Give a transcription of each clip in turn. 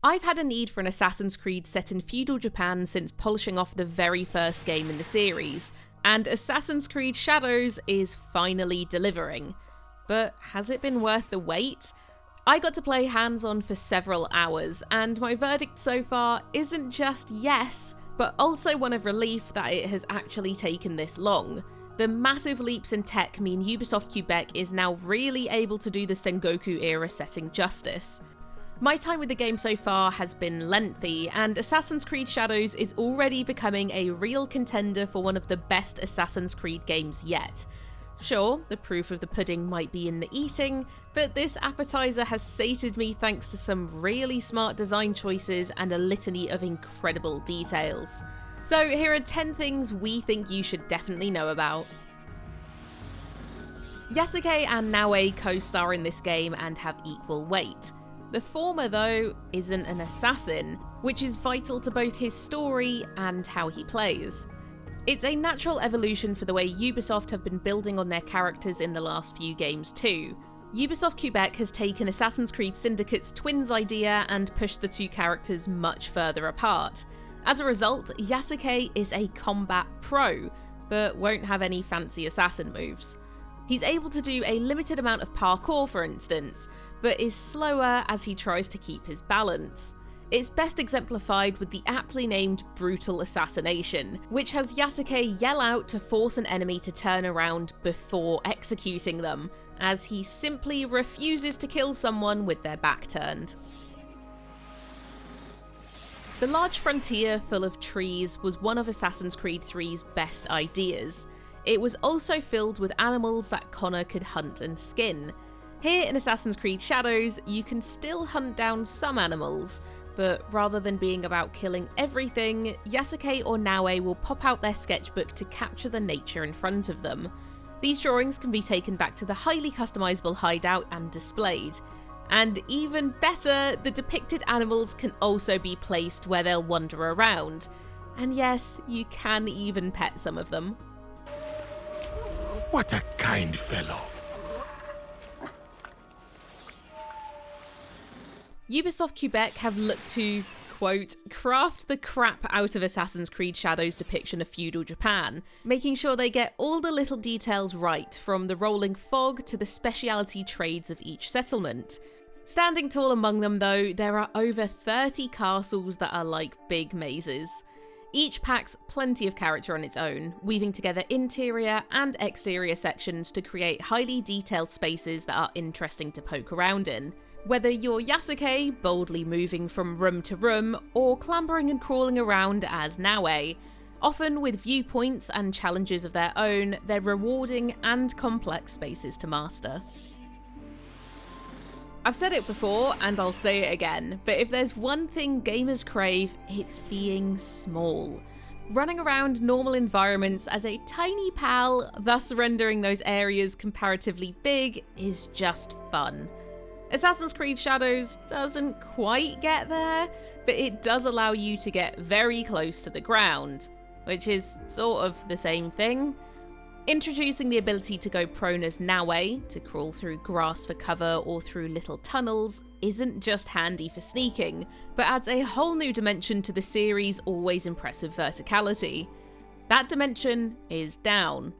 I've had a need for an Assassin's Creed set in feudal Japan since polishing off the very first game in the series, and Assassin's Creed Shadows is finally delivering. But has it been worth the wait? I got to play hands-on for several hours, and my verdict so far isn't just yes, but also one of relief that it has actually taken this long. The massive leaps in tech mean Ubisoft Quebec is now really able to do the Sengoku era setting justice. My time with the game so far has been lengthy, and Assassin's Creed Shadows is already becoming a real contender for one of the best Assassin's Creed games yet. Sure, the proof of the pudding might be in the eating, but this appetizer has sated me thanks to some really smart design choices and a litany of incredible details. So here are 10 things we think you should definitely know about. Yasuke and Naoe co-star in this game and have equal weight. The former, though, isn't an assassin, which is vital to both his story and how he plays. It's a natural evolution for the way Ubisoft have been building on their characters in the last few games too. Ubisoft Quebec has taken Assassin's Creed Syndicate's twins idea and pushed the two characters much further apart. As a result, Yasuke is a combat pro, but won't have any fancy assassin moves. He's able to do a limited amount of parkour, for instance, but is slower as he tries to keep his balance. It's best exemplified with the aptly named Brutal Assassination, which has Yasuke yell out to force an enemy to turn around before executing them, as he simply refuses to kill someone with their back turned. The large frontier full of trees was one of Assassin's Creed 3's best ideas. It was also filled with animals that Connor could hunt and skin. Here in Assassin's Creed Shadows, you can still hunt down some animals, but rather than being about killing everything, Yasuke or Naoe will pop out their sketchbook to capture the nature in front of them. These drawings can be taken back to the highly customizable hideout and displayed. And even better, the depicted animals can also be placed where they'll wander around. And yes, you can even pet some of them. What a kind fellow. Ubisoft Quebec have looked to, quote, craft the crap out of Assassin's Creed Shadows' depiction of feudal Japan, making sure they get all the little details right, from the rolling fog to the specialty trades of each settlement. Standing tall among them though, there are over 30 castles that are like big mazes. Each packs plenty of character on its own, weaving together interior and exterior sections to create highly detailed spaces that are interesting to poke around in. Whether you're Yasuke, boldly moving from room to room, or clambering and crawling around as Naoe, often with viewpoints and challenges of their own, they're rewarding and complex spaces to master. I've said it before, and I'll say it again, but if there's one thing gamers crave, it's being small. Running around normal environments as a tiny pal, thus rendering those areas comparatively big, is just fun. Assassin's Creed Shadows doesn't quite get there, but it does allow you to get very close to the ground, which is sort of the same thing. Introducing the ability to go prone as Naoe, to crawl through grass for cover or through little tunnels, isn't just handy for sneaking, but adds a whole new dimension to the series' always impressive verticality. That dimension is down,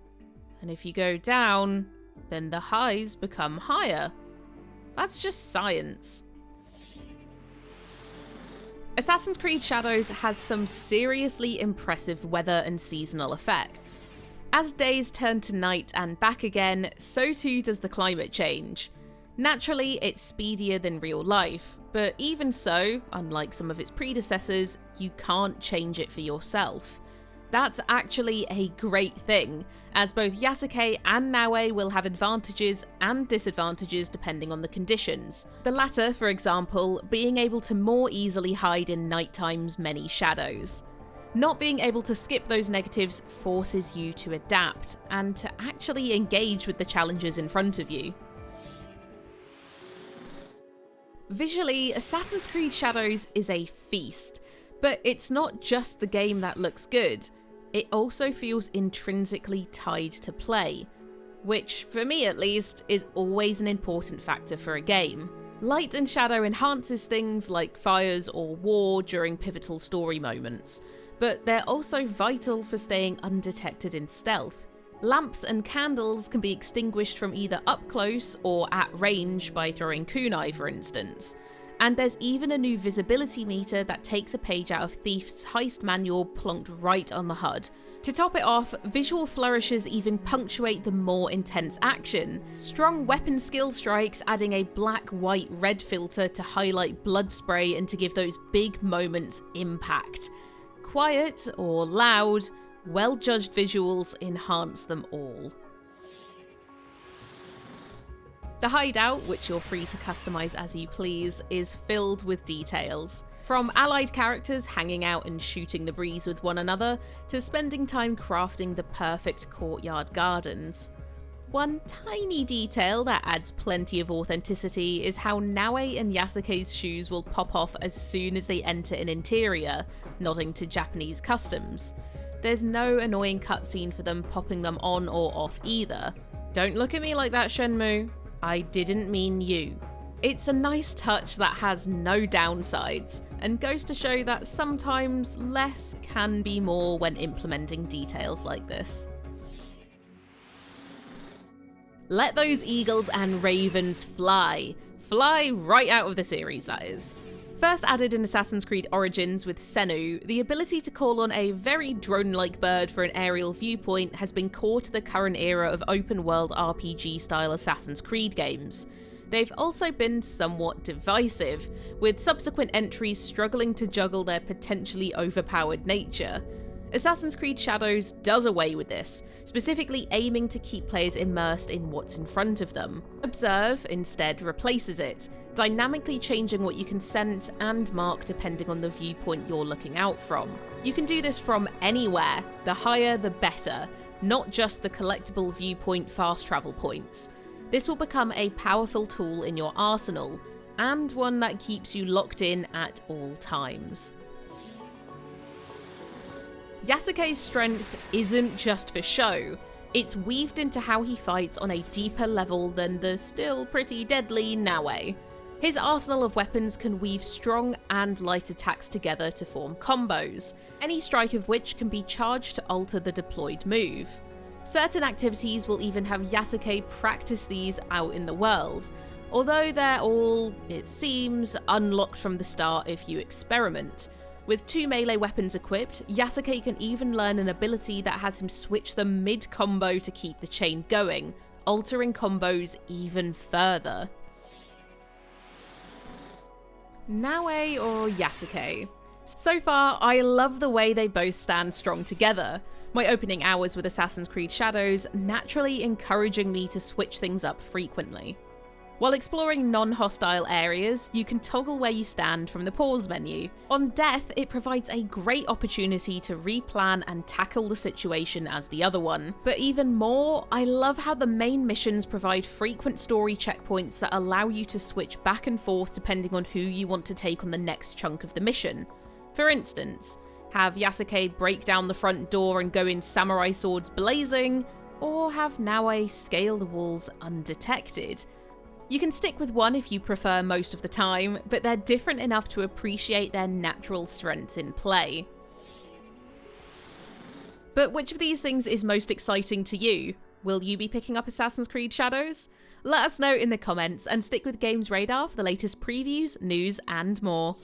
and if you go down, then the highs become higher. That's just science. Assassin's Creed Shadows has some seriously impressive weather and seasonal effects. As days turn to night and back again, so too does the climate change. Naturally, it's speedier than real life, but even so, unlike some of its predecessors, you can't change it for yourself. That's actually a great thing, as both Yasuke and Naoe will have advantages and disadvantages depending on the conditions. The latter, for example, being able to more easily hide in nighttime's many shadows. Not being able to skip those negatives forces you to adapt, and to actually engage with the challenges in front of you. Visually, Assassin's Creed Shadows is a feast, but it's not just the game that looks good. It also feels intrinsically tied to play, which, for me at least, is always an important factor for a game. Light and shadow enhances things like fires or war during pivotal story moments, but they're also vital for staying undetected in stealth. Lamps and candles can be extinguished from either up close or at range by throwing kunai, for instance. And there's even a new visibility meter that takes a page out of Thief's heist manual plonked right on the HUD. To top it off, visual flourishes even punctuate the more intense action. Strong weapon skill strikes adding a black, white, red filter to highlight blood spray and to give those big moments impact. Quiet or loud, well-judged visuals enhance them all. The Hideout, which you're free to customize as you please, is filled with details. From allied characters hanging out and shooting the breeze with one another, to spending time crafting the perfect courtyard gardens. One tiny detail that adds plenty of authenticity is how Naue and Yasuke's shoes will pop off as soon as they enter an interior, nodding to Japanese customs. There's no annoying cutscene for them popping them on or off either. Don't look at me like that, Shenmue. I didn't mean you. It's a nice touch that has no downsides, and goes to show that sometimes less can be more when implementing details like this. Let those eagles and ravens fly. Fly right out of the series, that is. First added in Assassin's Creed Origins with Senu, the ability to call on a very drone-like bird for an aerial viewpoint has been core to the current era of open-world RPG-style Assassin's Creed games. They've also been somewhat divisive, with subsequent entries struggling to juggle their potentially overpowered nature. Assassin's Creed Shadows does away with this, specifically aiming to keep players immersed in what's in front of them. Observe instead replaces it, dynamically changing what you can sense and mark depending on the viewpoint you're looking out from. You can do this from anywhere, the higher the better, not just the collectible viewpoint fast travel points. This will become a powerful tool in your arsenal, and one that keeps you locked in at all times. Yasuke's strength isn't just for show, it's weaved into how he fights on a deeper level than the still pretty deadly Naue. His arsenal of weapons can weave strong and light attacks together to form combos, any strike of which can be charged to alter the deployed move. Certain activities will even have Yasuke practice these out in the world, although they're all, it seems, unlocked from the start if you experiment. With 2 melee weapons equipped, Yasuke can even learn an ability that has him switch them mid-combo to keep the chain going, altering combos even further. Naue or Yasuke? So far, I love the way they both stand strong together. My opening hours with Assassin's Creed Shadows naturally encouraging me to switch things up frequently. While exploring non-hostile areas, you can toggle where you stand from the pause menu. On death, it provides a great opportunity to replan and tackle the situation as the other one. But even more, I love how the main missions provide frequent story checkpoints that allow you to switch back and forth depending on who you want to take on the next chunk of the mission. For instance, have Yasuke break down the front door and go in samurai swords blazing, or have Naue scale the walls undetected. You can stick with one if you prefer most of the time, but they're different enough to appreciate their natural strengths in play. But which of these things is most exciting to you? Will you be picking up Assassin's Creed Shadows? Let us know in the comments, and stick with GamesRadar for the latest previews, news, and more.